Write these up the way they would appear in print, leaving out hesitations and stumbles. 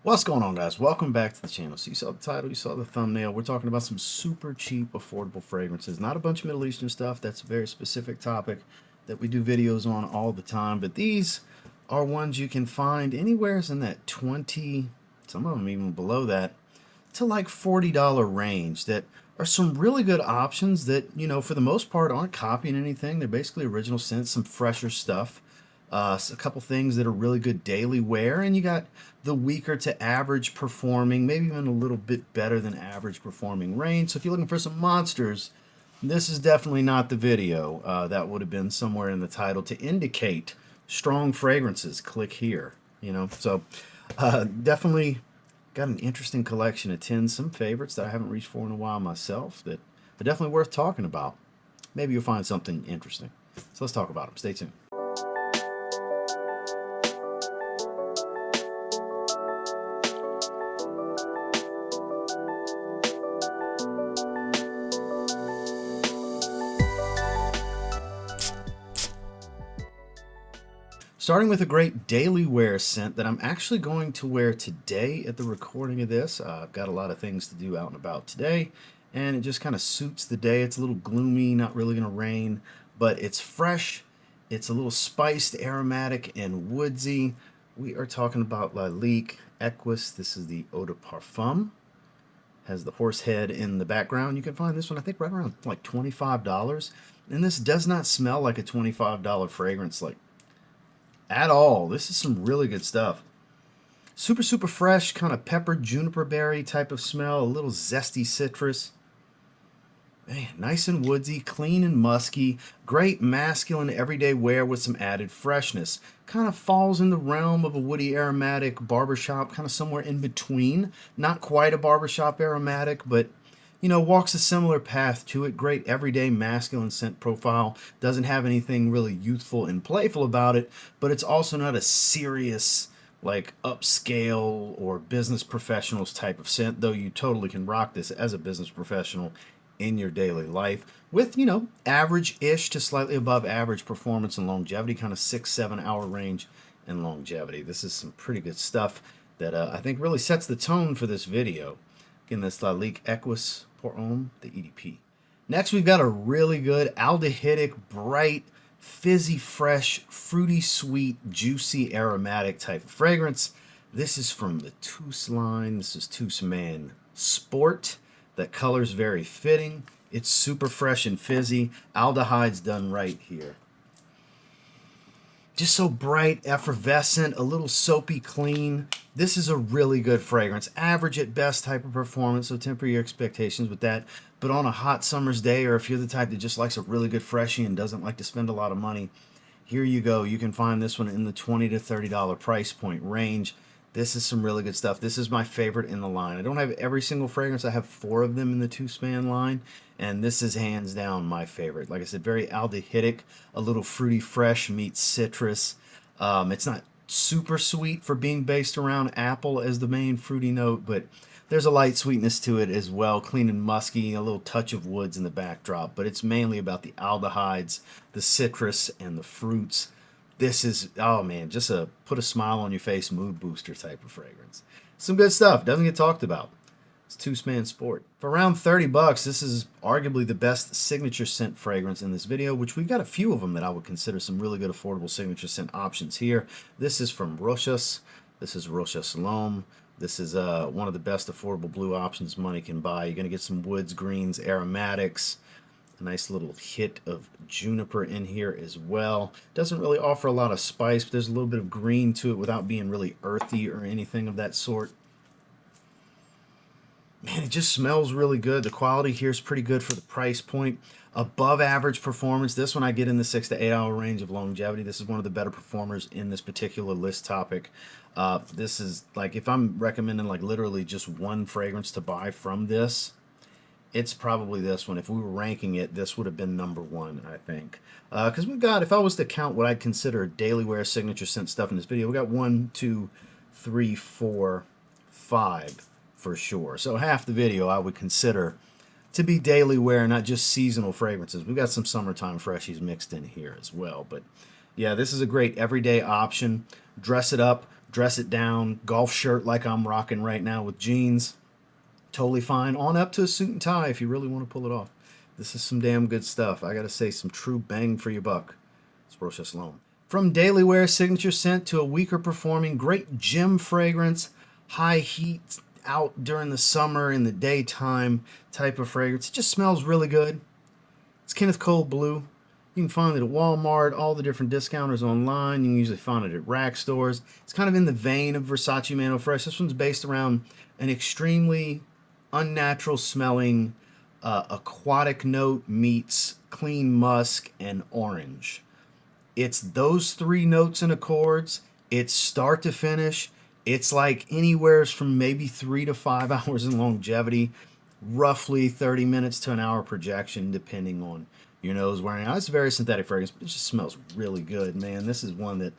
What's going on, guys? Welcome back to the channel. So you saw the title, you saw the thumbnail. We're talking about some super cheap, affordable fragrances. Not a bunch of Middle Eastern stuff. That's a very specific topic that we do videos on all the time. But these are ones you can find anywhere in that 20, some of them even below that, to like $40 range that are some really good options that, for the most part aren't copying anything. They're basically original scents, some fresher stuff. A couple things that are really good daily wear, and you got the weaker to average performing, maybe even a little bit better than average performing range. So if you're looking for some monsters, this is definitely not the video. That would have been somewhere in the title to indicate strong fragrances. Click here, definitely got an interesting collection of 10, some favorites that I haven't reached for in a while myself that are definitely worth talking about. Maybe you'll find something interesting. So let's talk about them. Stay tuned. Starting with a great daily wear scent that I'm actually going to wear today at the recording of this. I've got a lot of things to do out and about today, and it just kind of suits the day. It's a little gloomy, not really going to rain, but it's fresh. It's a little spiced, aromatic, and woodsy. We are talking about Lalique Equus. This is the Eau de Parfum. Has the horse head in the background. You can find this one, I think, right around like $25. And this does not smell like a $25 fragrance, like at all. This is some really good stuff. Super, super fresh, kind of peppered juniper berry type of smell, a little zesty citrus. Man, nice and woodsy, clean and musky, great masculine everyday wear with some added freshness. Kind of falls in the realm of a woody aromatic barbershop, kind of somewhere in between. Not quite a barbershop aromatic, but walks a similar path to it. Great everyday masculine scent profile. Doesn't have anything really youthful and playful about it, but it's also not a serious, like upscale or business professionals type of scent, though you totally can rock this as a business professional in your daily life with, average-ish to slightly above average performance and longevity, kind of 6-7 hour range and longevity. This is some pretty good stuff that I think really sets the tone for this video. Again, this Lalique Equus the EDP. Next, we've got a really good aldehydic, bright, fizzy, fresh, fruity, sweet, juicy, aromatic type of fragrance. This is from the Tous line. This is Tous Man Sport. That color's very fitting. It's super fresh and fizzy. Aldehyde's done right here. Just so bright, effervescent, a little soapy clean. This is a really good fragrance. Average at best type of performance, so temper your expectations with that. But on a hot summer's day, or if you're the type that just likes a really good freshie and doesn't like to spend a lot of money, here you go. You can find this one in the $20 to $30 price point range. This is some really good stuff. This is my favorite in the line. I don't have every single fragrance. I have 4 of them in the Tous Man line, and this is hands down my favorite. Like I said, very aldehydic, a little fruity fresh meets citrus. It's not super sweet for being based around apple as the main fruity note, but there's a light sweetness to it as well, clean and musky, a little touch of woods in the backdrop, but it's mainly about the aldehydes, the citrus, and the fruits. This is, oh man, just a put a smile on your face, mood booster type of fragrance. Some good stuff, doesn't get talked about. It's Tous Man Sport. For around 30 bucks, this is arguably the best signature scent fragrance in this video, which we've got a few of them that I would consider some really good affordable signature scent options here. This is from Rochas. This is Rochas L'homme. This is one of the best affordable blue options money can buy. You're going to get some woods, greens, aromatics. A nice little hit of juniper in here as well. Doesn't really offer a lot of spice, but there's a little bit of green to it without being really earthy or anything of that sort. Man, it just smells really good. The quality here is pretty good for the price point. Above average performance. This one I get in the 6 to 8 hour range of longevity. This is one of the better performers in this particular list topic. This is like, if I'm recommending like literally just one fragrance to buy from this, it's probably this one. If we were ranking it, this would have been #1, I think. Because we've got, if I was to count what I'd consider daily wear signature scent stuff in this video, we got 1, 2, 3, 4, 5 for sure. So half the video I would consider to be daily wear, not just seasonal fragrances. We've got some summertime freshies mixed in here as well. But yeah, this is a great everyday option. Dress it up, dress it down, golf shirt like I'm rocking right now with jeans. Totally fine. On up to a suit and tie if you really want to pull it off. This is some damn good stuff. I gotta say, some true bang for your buck. It's Rochas L'homme. From daily wear signature scent to a weaker performing, great gym fragrance, high heat out during the summer in the daytime type of fragrance. It just smells really good. It's Kenneth Cold Blue. You can find it at Walmart, all the different discounters online. You can usually find it at rack stores. It's kind of in the vein of Versace Mano Fresh. This one's based around an extremely unnatural smelling aquatic note meets clean musk and orange. It's those three notes and accords. It's start to finish. It's like anywhere from maybe 3 to 5 hours in longevity, roughly 30 minutes to an hour projection, depending on your nose wearing out. It's a very synthetic fragrance, but it just smells really good, man. This is one that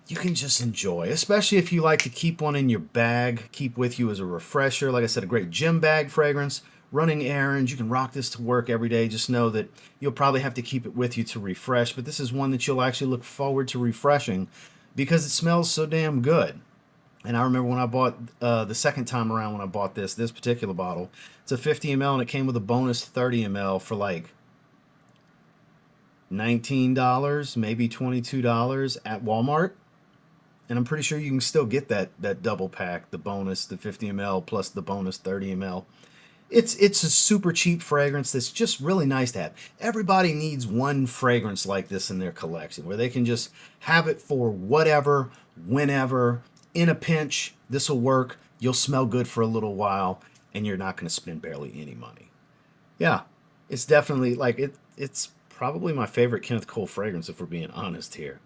you can just enjoy, especially if you like to keep one in your bag, keep with you as a refresher. Like I said, a great gym bag fragrance, running errands. You can rock this to work every day. Just know that you'll probably have to keep it with you to refresh, but this is one that you'll actually look forward to refreshing because it smells so damn good. And I remember when I bought the second time around when I bought this particular bottle. It's a 50 ml and it came with a bonus 30 ml for like $19, maybe $22 at Walmart. And I'm pretty sure you can still get that double pack, the bonus, the 50 ml plus the bonus 30 ml. It's a super cheap fragrance that's just really nice to have. Everybody needs one fragrance like this in their collection where they can just have it for whatever, whenever, in a pinch. This will work. You'll smell good for a little while and you're not going to spend barely any money. Yeah, it's definitely like it's probably my favorite Kenneth Cole fragrance if we're being honest here.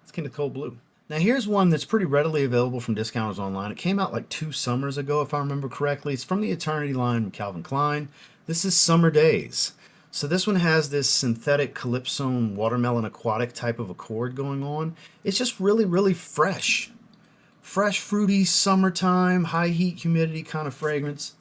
It's Kenneth Cole Blue. Now here's one that's pretty readily available from discounters online. It came out like 2 summers ago, if I remember correctly. It's from the Eternity line from Calvin Klein. This is Summer Daze. So this one has this synthetic calypsone watermelon aquatic type of accord going on. It's just really, really fresh. Fresh, fruity, summertime, high heat, humidity kind of fragrance.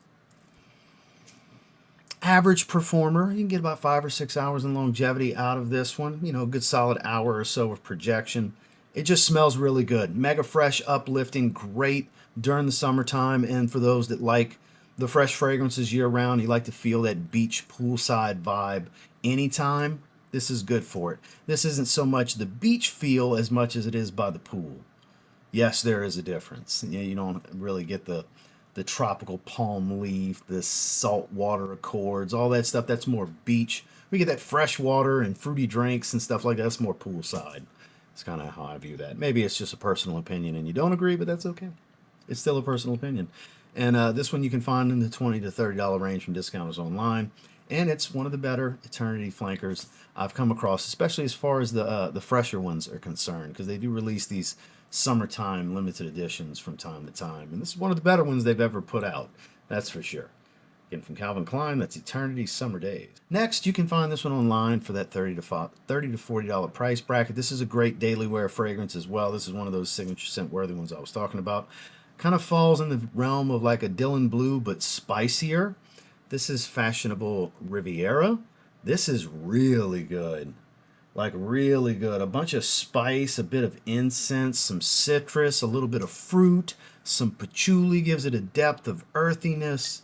Average performer. You can get about 5 or 6 hours in longevity out of this one. You know, a good solid hour or so of projection. It just smells really good. Mega fresh, uplifting, great during the summertime. And for those that like the fresh fragrances year round, you like to feel that beach poolside vibe anytime, this is good for it. This isn't so much the beach feel as much as it is by the pool. Yes, there is a difference. You don't really get the tropical palm leaf, the salt water accords, all that stuff. That's more beach. We get that fresh water and fruity drinks and stuff like that. That's more poolside. It's kind of how I view that. Maybe it's just a personal opinion and you don't agree, but that's okay. It's still a personal opinion. And this one you can find in the $20 to $30 range from discounters online. And it's one of the better Eternity flankers I've come across, especially as far as the fresher ones are concerned, because they do release these summertime limited editions from time to time. And this is one of the better ones they've ever put out. That's for sure. Again, from Calvin Klein, that's Eternity Summer Daze. Next, you can find this one online for that $30 to $40 price bracket. This is a great daily wear fragrance as well. This is one of those signature scent worthy ones I was talking about. Kind of falls in the realm of like a Dylan Blue, but spicier. This is Faconnable Riviera. This is really good. Like really good. A bunch of spice, a bit of incense, some citrus, a little bit of fruit, some patchouli gives it a depth of earthiness.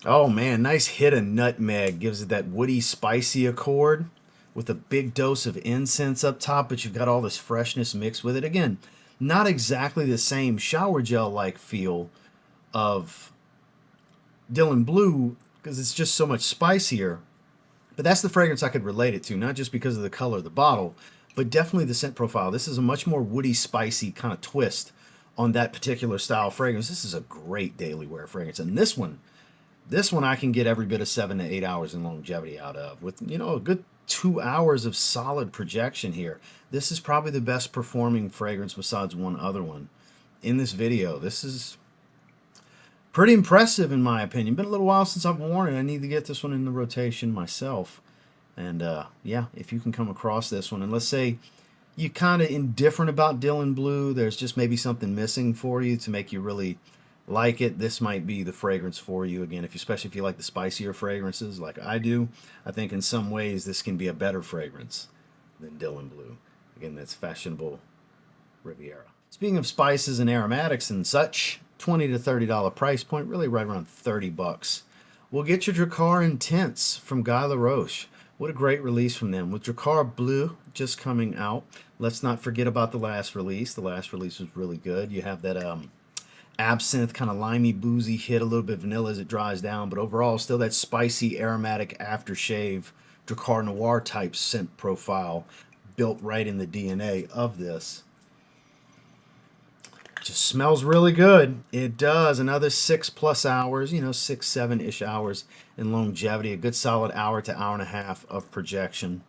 Oh man, nice hit of nutmeg gives it that woody, spicy accord with a big dose of incense up top, but you've got all this freshness mixed with it. Again, not exactly the same shower gel-like feel of Dylan Blue because it's just so much spicier, but that's the fragrance I could relate it to, not just because of the color of the bottle, but definitely the scent profile. This is a much more woody, spicy kind of twist on that particular style fragrance. This is a great daily wear fragrance, and this one I can get every bit of 7 to 8 hours in longevity out of with, you know, a good 2 hours of solid projection here. This is probably the best performing fragrance besides one other one in this video. This is pretty impressive in my opinion. Been a little while since I've worn it. I need to get this one in the rotation myself. And yeah, if you can come across this one, and let's say you're kind of indifferent about Dylan Blue, there's just maybe something missing for you to make you really like it, this might be the fragrance for you. Again, especially if you like the spicier fragrances like I do, I think in some ways this can be a better fragrance than Dylan Blue. Again, that's Faconnable Riviera. Speaking of spices and aromatics and such, $20 to $30 price point, really right around 30 bucks. We'll get your Drakkar Intense from Guy Laroche. What a great release from them. With Drakkar Bleu just coming out, let's not forget about the last release. The last release was really good. You have that absinthe, kind of limey, boozy hit, a little bit of vanilla as it dries down, but overall still that spicy, aromatic aftershave, Drakkar Noir type scent profile built right in the DNA of this. Just smells really good. It does. Another 6+ hours, 6-7-ish hours in longevity. A good solid hour to hour and a half of projection.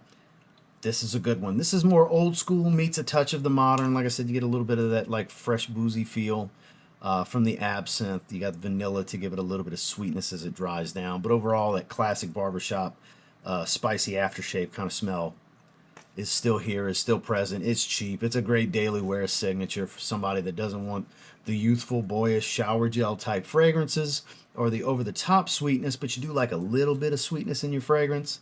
This is a good one. This is more old school, meets a touch of the modern. Like I said, you get a little bit of that like fresh boozy feel from the absinthe. You got vanilla to give it a little bit of sweetness as it dries down. But overall, that classic barbershop spicy aftershave kind of smell is still here, is still present. It's cheap. It's a great daily wear signature for somebody that doesn't want the youthful, boyish shower gel type fragrances or the over-the-top sweetness, but you do like a little bit of sweetness in your fragrance.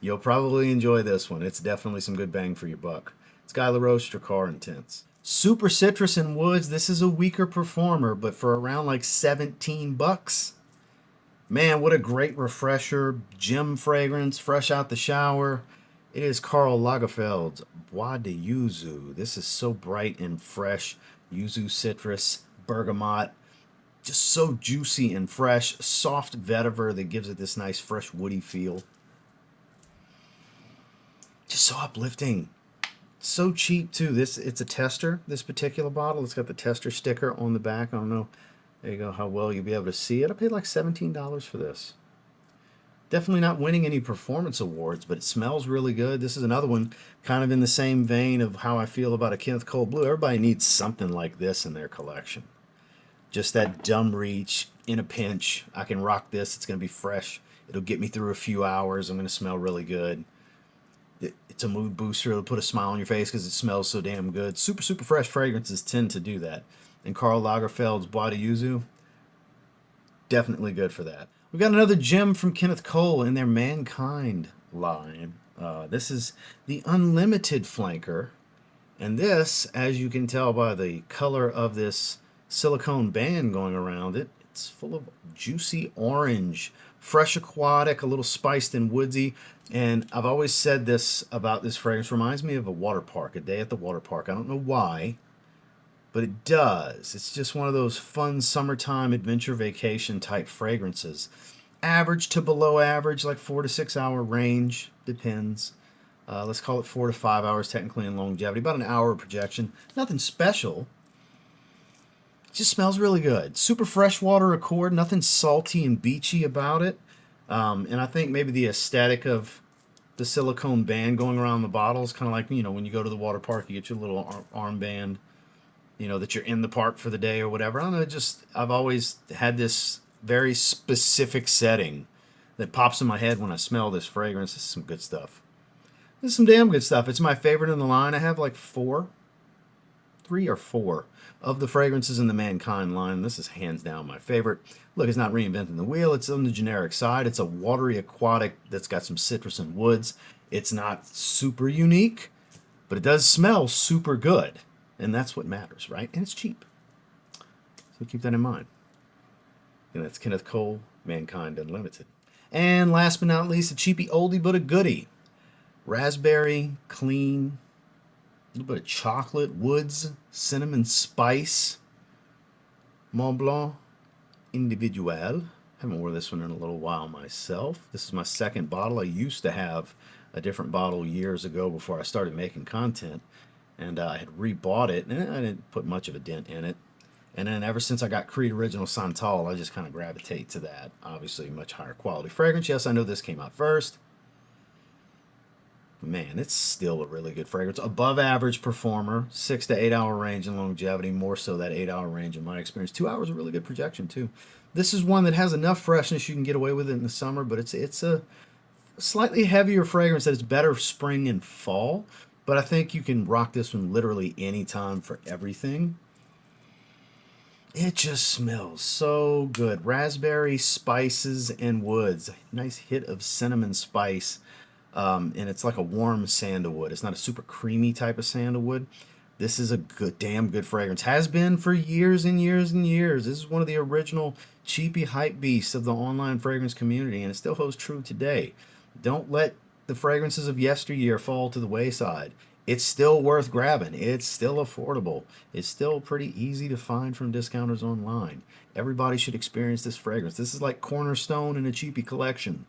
You'll probably enjoy this one. It's definitely some good bang for your buck. It's Guy Laroche Drakkar Intense. Super citrus and woods. This is a weaker performer, but for around like 17 bucks. Man, what a great refresher, gem fragrance, fresh out the shower. It is Karl Lagerfeld's Bois de Yuzu. This is so bright and fresh. Yuzu citrus, bergamot, just so juicy and fresh. Soft vetiver that gives it this nice fresh woody feel. Just so uplifting. So cheap too. It's a tester, this particular bottle. It's got the tester sticker on the back. I don't know, there you go, how well you'll be able to see it. I paid like $17 for this. Definitely not winning any performance awards, but it smells really good. This is another one kind of in the same vein of how I feel about a Kenneth Cold Blue. Everybody needs something like this in their collection. Just that dumb reach, in a pinch. I can rock this. It's going to be fresh. It'll get me through a few hours. I'm going to smell really good. It's a mood booster. It'll put a smile on your face because it smells so damn good. Super, super fresh fragrances tend to do that. And Karl Lagerfeld's Bois de Yuzu, definitely good for that. We've got another gem from Kenneth Cole in their Mankind line. This is the Unlimited Flanker. And this, as you can tell by the color of this silicone band going around it, it's full of juicy orange, fresh aquatic, a little spiced and woodsy. And I've always said this about this fragrance, reminds me of a water park, a day at the water park. I don't know why, but it does. It's just one of those fun summertime adventure vacation type fragrances. Average to below average, like 4 to 6 hour range, depends. Let's call it 4 to 5 hours technically in longevity, about an hour of projection. Nothing special. It just smells really good. Super freshwater accord, nothing salty and beachy about it. And I think maybe the aesthetic of the silicone band going around the bottle is kind of like, when you go to the water park, you get your little armband, that you're in the park for the day or whatever. I don't know, I've always had this very specific setting that pops in my head when I smell this fragrance. This is some good stuff. This is some damn good stuff. It's my favorite in the line. I have like 3 or 4 of the fragrances in the Mankind line. This is hands down my favorite. Look, it's not reinventing the wheel. It's on the generic side. It's a watery aquatic that's got some citrus and woods. It's not super unique, but it does smell super good. And that's what matters, right? And it's cheap. So keep that in mind. And that's Kenneth Cole, Mankind Unlimited. And last but not least, a cheapy oldie but a goodie. Raspberry, clean, a little bit of chocolate, woods, cinnamon spice. Mont Blanc, Individuel. Haven't worn this one in a little while myself. This is my second bottle. I used to have a different bottle years ago before I started making content. And I had rebought it, and I didn't put much of a dent in it. And then ever since I got Creed Original Santal, I just kind of gravitate to that. Obviously, much higher quality fragrance. Yes, I know this came out first. But man, it's still a really good fragrance. Above average performer. 6 to 8 hour range in longevity. More so that 8 hour range in my experience. 2 hours of really good projection, too. This is one that has enough freshness you can get away with it in the summer. But it's a slightly heavier fragrance that is better spring and fall. But I think you can rock this one literally anytime for everything. It just smells so good. Raspberry, spices, and woods. Nice hit of cinnamon spice. and it's like a warm sandalwood. It's not a super creamy type of sandalwood. This is a damn good fragrance. Has been for years and years and years. This is one of the original cheapy hype beasts of the online fragrance community, and it still holds true today. Don't let the fragrances of yesteryear fall to the wayside. It's still worth grabbing. It's still affordable. It's still pretty easy to find from discounters online. Everybody should experience this fragrance. This is like cornerstone in a cheapy collection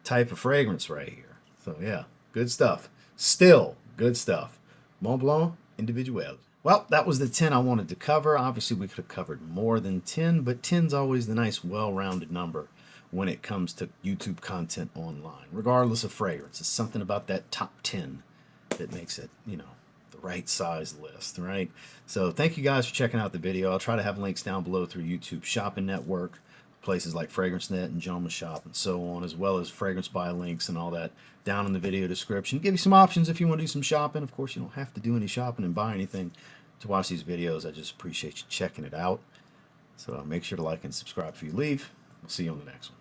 type of fragrance right here. So yeah, good stuff. Still good stuff. Mont Blanc Individuel. Well, that was the 10 I wanted to cover. Obviously, we could have covered more than 10, but 10's always the nice, well-rounded number when it comes to YouTube content online, regardless of fragrance. It's something about that top 10 that makes it, you know, the right size list, right? So thank you guys for checking out the video. I'll try to have links down below through YouTube Shopping Network, places like FragranceNet and Joma Shop and so on, as well as fragrance buy links and all that down in the video description. Give you some options if you want to do some shopping. Of course, you don't have to do any shopping and buy anything to watch these videos. I just appreciate you checking it out. So make sure to like and subscribe before you leave. We'll see you on the next one.